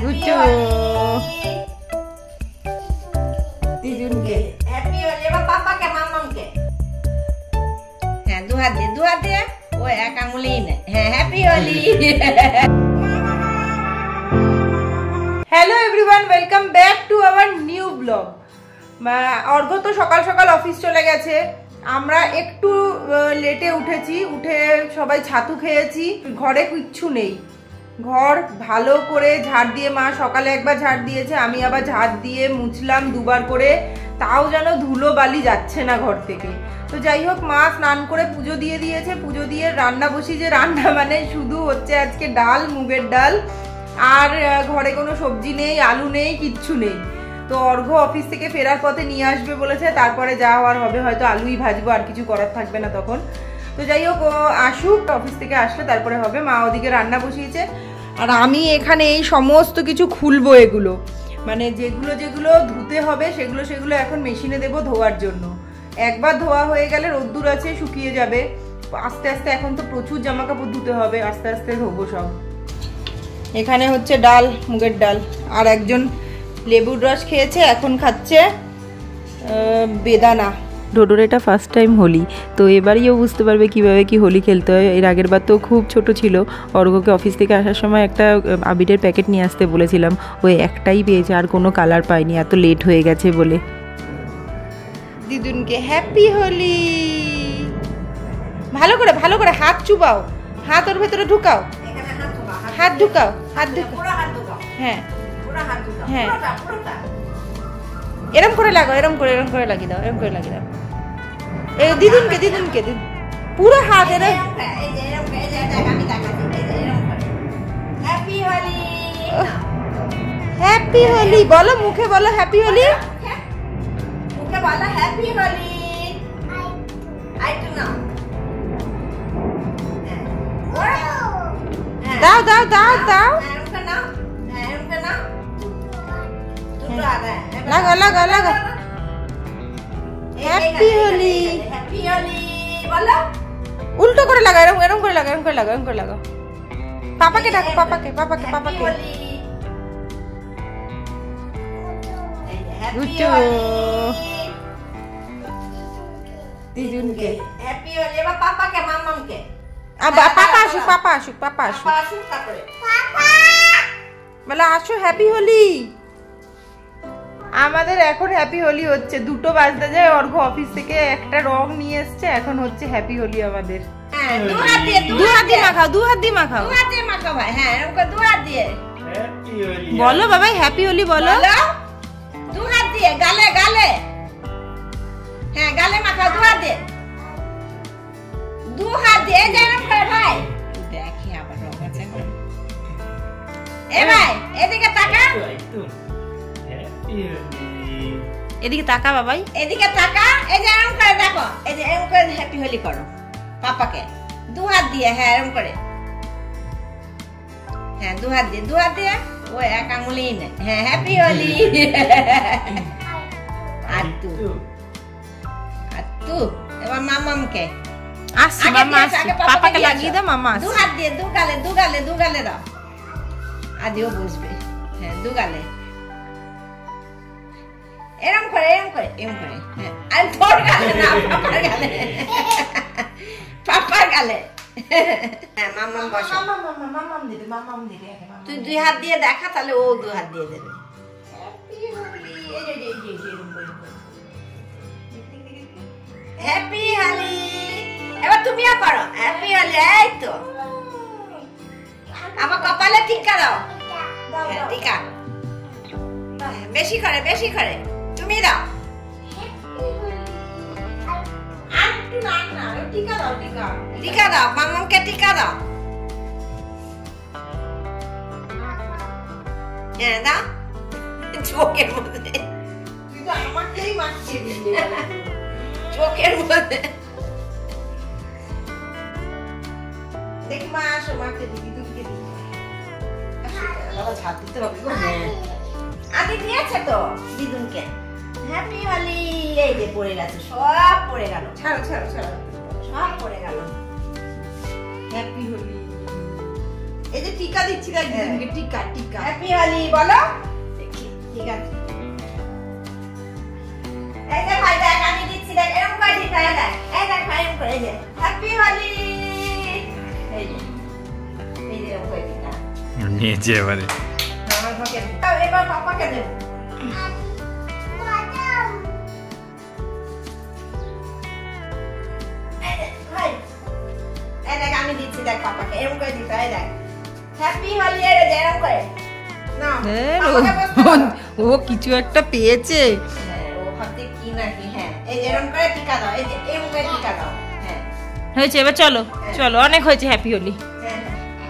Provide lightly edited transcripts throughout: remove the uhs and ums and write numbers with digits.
গুচু দিদুনকে happy Holi. এবার পাপাকে মামামকে হ্যাঁ দু হাত দিয়ে ও এক আঙুলেই নেয়। হ্যাঁ happy Holi. Hello everyone, welcome back to our new blog. Arghya তো সকাল সকাল অফিস চলে গেছে, আমরা একটু লেটে উঠেছি, উঠে সবাই ছাতু খেয়েছি। ঘরে কিচ্ছু নেই, ঘর ভালো করে ঝাড় দিয়ে, মা সকালে একবার ঝাড় দিয়েছে, আমি আবার ঝাড় দিয়ে মুছলাম দুবার করে, তাও যেন ধুলো বালি যাচ্ছে না ঘর থেকে। তো যাই হোক, মা স্নান করে পুজো দিয়ে দিয়েছে, পুজো দিয়ে রান্না বসিয়েছে। রান্না মানে শুধু হচ্ছে আজকে ডাল, মুগের ডাল, আর ঘরে কোনো সবজি নেই, আলু নেই, কিচ্ছু নেই। তো অর্ঘ্য অফিস থেকে ফেরার পথে নিয়ে আসবে বলেছে, তারপরে যা হওয়ার হবে, হয়তো আলুই ভাজবো, আর কিছু করার থাকবে না তখন। তো যাই হোক, ও আসুক, অফিস থেকে আসলে তারপরে হবে। মা ওদিকে রান্না বসিয়েছে, আর আমি এখানে এই সমস্ত কিছু খুলবো, এগুলো মানে যেগুলো যেগুলো ধুতে হবে সেগুলো এখন মেশিনে দেবো ধোয়ার জন্য। একবার ধোয়া হয়ে গেলে রোদ্দুর আছে, শুকিয়ে যাবে আস্তে আস্তে। এখন তো প্রচুর জামা কাপড় ধুতে হবে, আস্তে আস্তে ধোবো সব। এখানে হচ্ছে ডাল, মুগের ডাল, আর একজন লেবুর রস খেয়েছে, এখন খাচ্ছে বেদানা। ডোডোর এটা ফার্স্ট টাইম হোলি, তো এবারেও বুঝতে পারবে কিভাবে কি হোলি খেলতে হয়। এর আগের বার তো খুব ছোট ছিল, অর্ঘ্যকে অফিস থেকে আসার সময় একটা আবিরের প্যাকেট নিয়ে আসতে বলেছিলাম, ওই একটাই পেয়েছে, আর কোনো কালার পায়নি, এত লেট হয়ে গেছে বলে। দিদুনকে হ্যাপি হোলি। ভালো করে হাত চুবাও, হাত ওর ভেতরে ঢুকাও, হাত ঢুকাও, হাত ঢুকাও, হ্যাঁ হ্যাঁ, এরম করে লাগাও, এরম করে লাগিয়ে দাও, এরম করে লাগিয়ে দাও। এই দিদুনকে পুরো হাত এরম। হ্যাপি হোলি বলো, মুখে বলো হ্যাপি হোলি, মুখে বলো হ্যাপি হোলি। দাও দাও দাও দাও, লাগো হ্যাপি হোলি। হ্যাপি হোলি বলো, উল্টো করে লাগা, এরম করে লাগা। পাপাকে ডাকো, পাপাকে গুচু দিদুনকে হ্যাপি হোলি। এবার পাপাকে মামামকে পাপা আসুক তারপরে বলে আসো হ্যাপি হোলি। আমাদের এখন হ্যাপি হোলি হচ্ছে, 2টো বাজতে যায়। অর্ঘ্য অফিস থেকে একটা রং নিয়ে এসছে, এখন হচ্ছে হ্যাপি হোলি আমাদের। দু হাত দিয়ে মাখাও ভাই। হ্যাঁ এরকম দু হাত দিয়ে বলো বাবাই হ্যাপি হোলি বলো। দু হাত দিয়ে গালে, হ্যাঁ গালে মাখাও, দু হাত দিয়ে যেরকম করে ভাই। দেখি আবার রং আছে। এ ভাই এদিকে তাকা, এদিকে তাকা বাবাই, এদিকে তাকা। এই যে এরকম করে দেখো, এই যে এরকম করে হ্যাপি হোলি করো পাপাকে, দু হাত দিয়ে। হ্যাঁ এরকম করে, হ্যাঁ দু হাত দিয়ে ও এক আঙুলেই নেয়। হ্যাঁ হ্যাপি হোলি। আর তু এবার মামামকে মামা পাপাকে লাগিয়ে দাও, মামা দু হাত দিয়ে দু গালে দাও, আদিও বুঝবে। হ্যাঁ দু গালে এরম করে। হ্যাঁ আর তোর গালে না, পাপার গালে। হ্যাঁ মামাম বসো, মামাম দিবে। তুই 2 হাত দিয়ে দেখা, তাহলে ও 2 হাত দিয়ে দেবে। হ্যাপি হোলি। এবার তুমিও করো হ্যাপি হোলি। এই তো আমার কপালে টিকা দাও, টিকা বেশি করে তুমি দাও। টিকা দাও মামামকে, টিকা দাও। হ্যাঁ দাও চোখের মধ্যে, আমাকেই মাখিয়ে দিবি চোখের মধ্যে। দেখি মা আসো, মাকে দিবি, দুধকে দিবি। বাবা ছাদ দিতে হবে গো। আদি দিয়েছে তো দিদুনকে হ্যাপি হোলি। এই যে পড়ে গেছে, সব পড়ে গেল, ছাড়ো সব পড়ে গেল। হ্যাপি হোলি। এই যে টিকা দিচ্ছি দেখ দিদিকে, টিকা টিকা। হ্যাপি হোলি বলো। দেখি ঠিক আছে। এই যে ভাই দেখ আমি দিচ্ছি দেখ, এরকম করে দিতে হয় দেখ। এই দেখ ভাই এরকম করে দে। হ্যাপি হোলি। এই যে এরকম করে দিতে হয়। নিয়েছে এবারে। আমার ভাগে দাও, এবার পাপাকে দেব। আমি দিচ্ছি দেখ পাপাকে, এরকম করে দিতে হয় দেখ। হ্যাপি হোলি এর এরকম করে না। ও কিছু একটা পেয়েছে। ও ভাবতে কি নাকি। হ্যাঁ এই যে এরকম করে টিকা দাও, এই যে এরকম করে টিকা দাও। হ্যাঁ হয়েছে, এবার চলো চলো, অনেক হয়েছে হ্যাপি হোলি। হ্যাঁ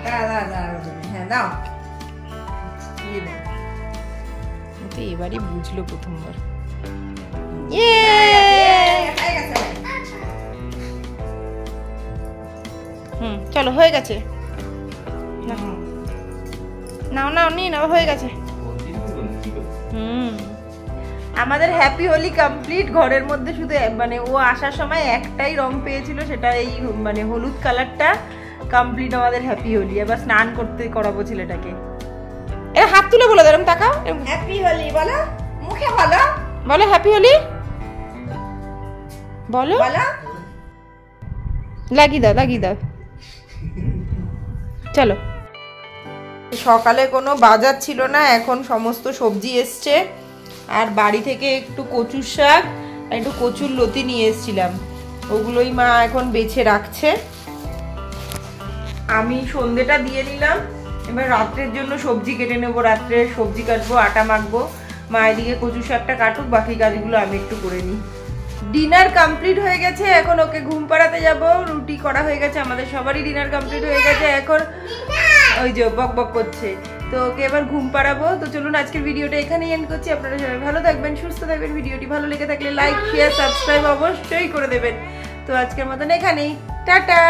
দাও দাও দাও, হ্যাঁ দাও। এবারই বুঝলো প্রথমবার। হয়ে গেছে ভাই। চলো হয়ে গেছে, নাও নাও নিয়ে নাও, হয়ে গেছে। আমাদের হ্যাপি হোলি কমপ্লিট। ঘরের মধ্যে শুধু মানে ও আসার সময় একটাই রং পেয়েছিল, সেটা এই মানে হলুদ কালারটা। কমপ্লিট আমাদের হ্যাপি হোলি। এবার স্নান করতে করাবো ছেলেটাকে। এ হাত তুলে বলো, এরকম তাকাও, হ্যাপি হোলি বলো, মুখে বলো, বলো হ্যাপি হোলি বলো, বলো। লাগিয়ে দাও লাগিয়ে দাও। চলো। সকালে কোনো বাজার ছিল না, এখন সমস্ত সবজি এসছে। আর বাড়ি থেকে একটু কচুর শাক আর একটু কচুর লতি নিয়ে এসেছিলাম, ওগুলোই মা এখন বেছে রাখছে। আমি সন্ধ্যেটা দিয়ে নিলাম, এবার রাত্রের জন্য সবজি কেটে নেবো। রাত্রে সবজি কাটবো, আটা মাখবো। মা এদিকে কচুর শাকটা কাটুক, বাকি কাজগুলো আমি একটু করে নিই। ডিনার কমপ্লিট হয়ে গেছে, এখন ওকে ঘুম পাড়াতে যাব। রুটি করা হয়ে গেছে, আমাদের সবারই ডিনার কমপ্লিট হয়ে গেছে। এখন ওই যে বক বক করছে, তো ওকে এবার ঘুম পাড়াবো। তো চলুন আজকের ভিডিওটা এখানেই এন্ড করছি। আপনারা সবাই ভালো থাকবেন, সুস্থ থাকবেন। ভিডিওটি ভালো লেগে থাকলে লাইক শেয়ার সাবস্ক্রাইব অবশ্যই করে দেবেন। তো আজকের মতন এখানেই, টাটা।